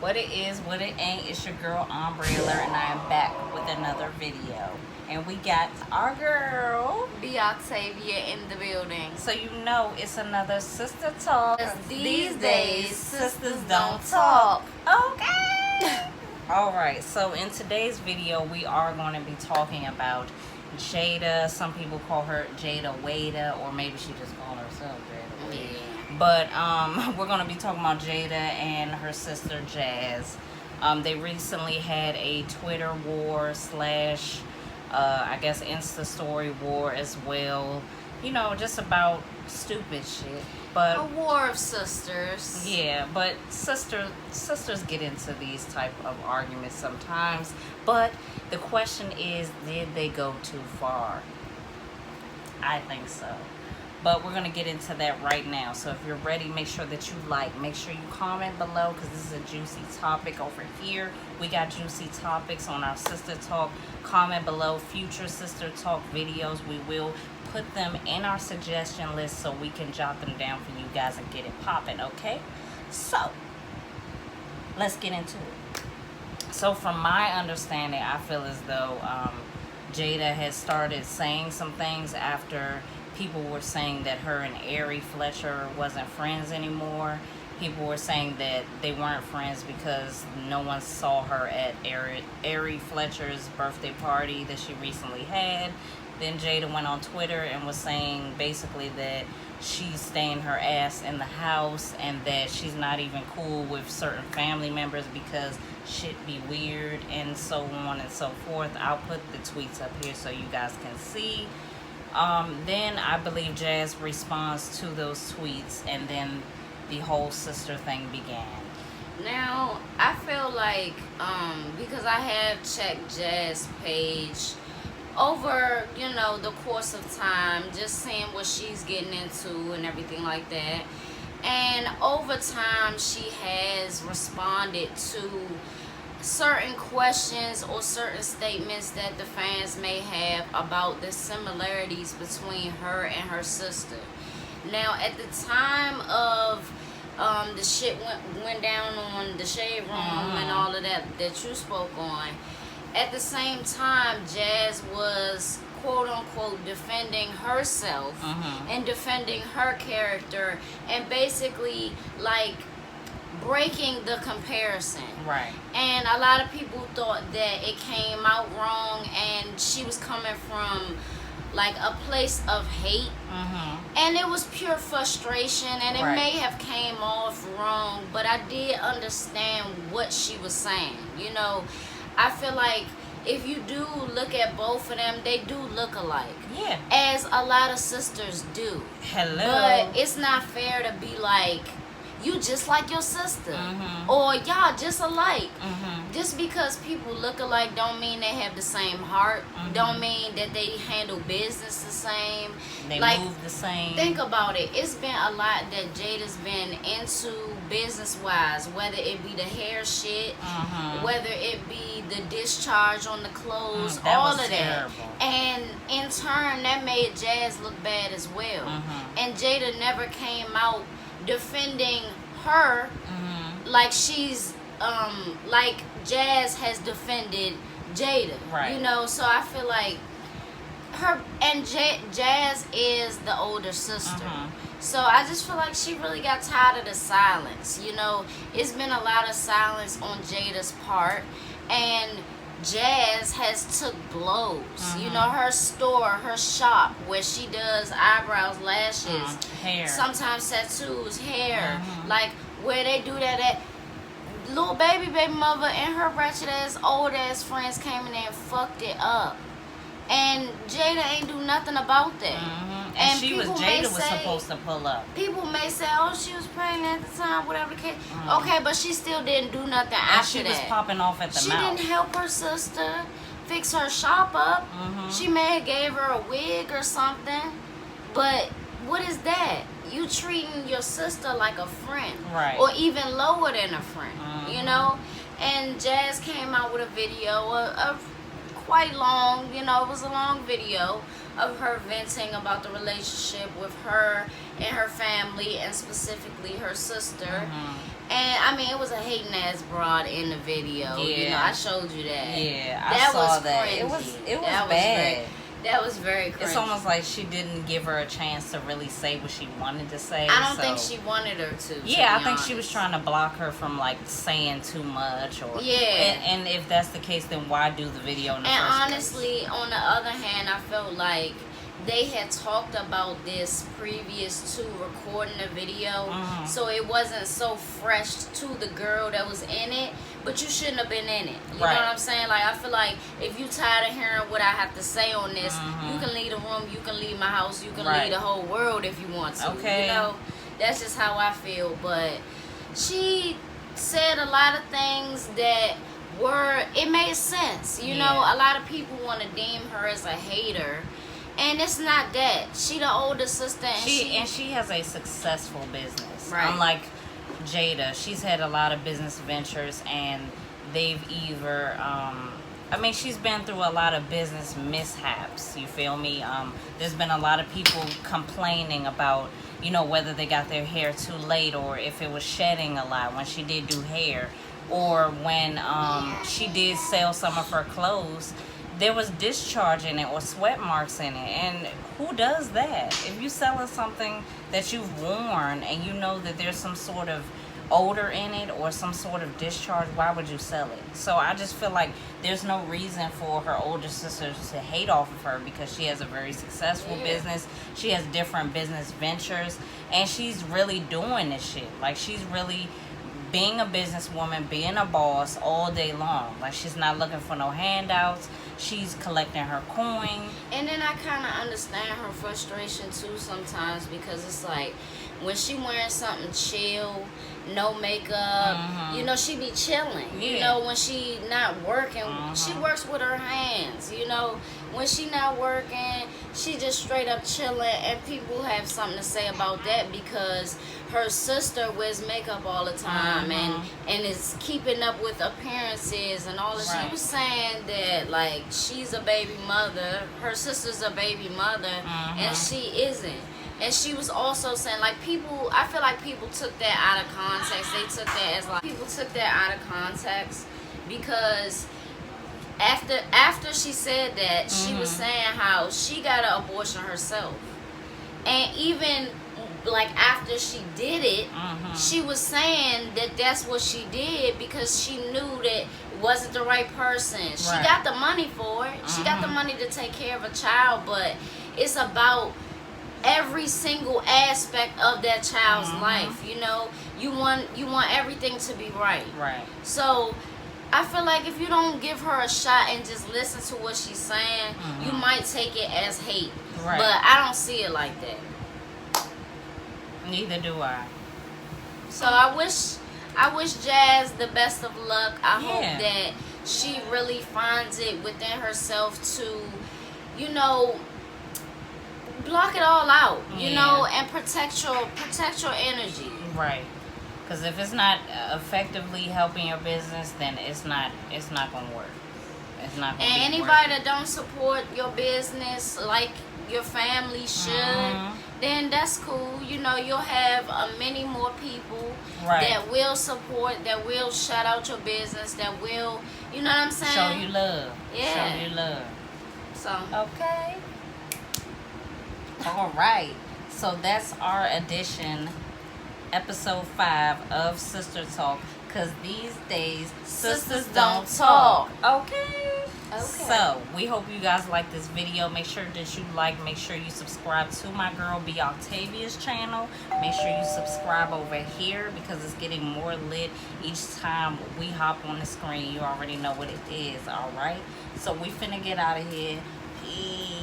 What it is, what it ain't, it's your girl Umbrella, and I am back with another video. And we got our girl, Be Octavia in the building. so you know it's another sister talk. 'Cause these days, sisters don't talk. Okay. Alright, so in today's video, we are going to be talking about Jada. Some people call her JAYDA, or maybe she just called herself Jada. Yeah. But we're going to be talking about Jada and her sister Jazz. They recently had a Twitter war slash, I guess, Insta story war as well. You know, just about stupid shit. But A war of sisters. yeah, but sisters get into these type of arguments sometimes. But the question is, did they go too far? I think so. But we're going to get into that right now. So if you're ready, make sure that you like. Make sure you comment below, because this is a juicy topic over here. We got juicy topics on our Sister Talk. Comment below future Sister Talk videos. We will put them in our suggestion list so we can jot them down for you guys and get it popping, okay? So, let's get into it. So from my understanding, I feel as though Jada has started saying some things after people were saying that her and Ari Fletcher wasn't friends anymore. People were saying that they weren't friends because no one saw her at Ari Fletcher's birthday party that she recently had. Then Jada went on Twitter and was saying basically that she's staying her ass in the house and that she's not even cool with certain family members because shit be weird and so on and so forth. I'll put the tweets up here so you guys can see. Then I believe Jazz responds to those tweets, and then the whole sister thing began. Now, I feel like, because I have checked Jazz's page over, the course of time, just seeing what she's getting into and everything like that. And over time, she has responded to certain questions or certain statements that the fans may have about the similarities between her and her sister. Now, at the time of the shit went down on the Shade Room and all of that you spoke on, at the same time, Jazz was quote-unquote defending herself and defending her character and basically, like, breaking the comparison. Right. And a lot of people thought that it came out wrong and she was coming from like a place of hate. And it was pure frustration, and it may have came off wrong, but I did understand what she was saying. I feel like if you do look at both of them, they do look alike. Yeah. As a lot of sisters do. Hello. But it's not fair to be like, you just like your sister, or y'all just alike. Just because people look alike don't mean they have the same heart, don't mean that they handle business the same, they move the same. Think about it. It's been a lot that Jada's been into business wise, whether it be the hair shit, whether it be the discharge on the clothes, all of that. Terrible. And in turn, that made Jazz look bad as well. And Jada never came out defending her like she's like Jazz has defended Jada. Right. So I feel like her and Jazz is the older sister. So I just feel like she really got tired of the silence. It's been a lot of silence on Jada's part, and Jazz has took blows. Her store, her shop, where she does eyebrows, lashes, hair, sometimes tattoos, hair, like where they do that at. Little baby mother and her ratchet ass old ass friends came in there and fucked it up, and Jada ain't do nothing about that. And Jada was supposed to pull up. People may say, oh, she was pregnant at the time, whatever the case. Okay, but she still didn't do nothing after that. She was popping off at the mouth. She didn't help her sister fix her shop up. She may have gave her a wig or something. But what is that? You treating your sister like a friend. Right. Or even lower than a friend, And Jazz came out with a video of quite long, it was a long video of her venting about the relationship with her and her family, and specifically her sister. And I mean, it was a hating ass broad in the video. Yeah. You know, I showed you that. Yeah, that I saw was that. cringy. It was That bad. That was very cringy. It's almost like she didn't give her a chance to really say what she wanted to say. I don't think she wanted her to. Yeah, I think honest. she was trying to block her from like saying too much, or yeah. And if that's the case, then why do the video in the and first honestly, place? on the other hand, I felt like they had talked about this previous to recording the video, so it wasn't so fresh to the girl that was in it. But you shouldn't have been in it. You know what I'm saying? Like, I feel like if you tired of hearing what I have to say on this, you can leave the room, you can leave my house, you can leave the whole world if you want to. Okay. You know, that's just how I feel. But she said a lot of things that it made sense. You know, a lot of people want to deem her as a hater. And it's not that. She the older sister, and she has a successful business. Right. Unlike JAYDA, she's had a lot of business ventures, and they've either I mean, she's been through a lot of business mishaps, you feel me? There's been a lot of people complaining about, you know, whether they got their hair too late, or if it was shedding a lot when she did do hair, or when she did sell some of her clothes, there was discharge in it or sweat marks in it. And who does that? If you selling something that you've worn and you know that there's some sort of odor in it or some sort of discharge, why would you sell it? So I just feel like there's no reason for her older sister to hate off of her, because she has a very successful business. She has different business ventures, and she's really doing this shit. Like, she's really being a businesswoman, being a boss all day long. Like, she's not looking for no handouts. She's collecting her coin. And then I kind of understand her frustration too sometimes, because it's like when she wearing something chill, no makeup, you know, she be chilling. You know, when she not working, she works with her hands. You know, when she not working, she just straight up chilling, and people have something to say about that, because her sister wears makeup all the time and is keeping up with appearances and all this. She was saying that, like, she's a baby mother, her sister's a baby mother, and she isn't. And she was also saying, like, people, I feel like people took that out of context. They took that as, like, people took that out of context, because after she said that, she was saying how she got an abortion herself. And even, like, after she did it, she was saying that that's what she did because she knew that it wasn't the right person. She got the money for it. She got the money to take care of a child, but it's about every single aspect of that child's life. You know, you want everything to be right. So I feel like if you don't give her a shot and just listen to what she's saying, you might take it as hate. But I don't see it like that. Neither do I. So I wish Jazz the best of luck. I hope that she really finds it within herself to, you know, block it all out, you know, and protect your energy. Right. Because if it's not effectively helping your business, then it's not gonna work. It's not gonna And be anybody working. that don't support your business like your family should, then that's cool. You know, you'll have many more people that will support, that will shout out your business, that will, you know what I'm saying? Show you love. Yeah. Show you love. So. Okay. All right. So that's our edition, episode 5 of Sister Talk. Because these days, sisters don't talk. Okay? So, we hope you guys like this video. Make sure that you like, make sure you subscribe to my girl B Octavia's channel. Make sure you subscribe over here, because it's getting more lit each time we hop on the screen. You already know what it is, alright? So, we finna get out of here. Peace.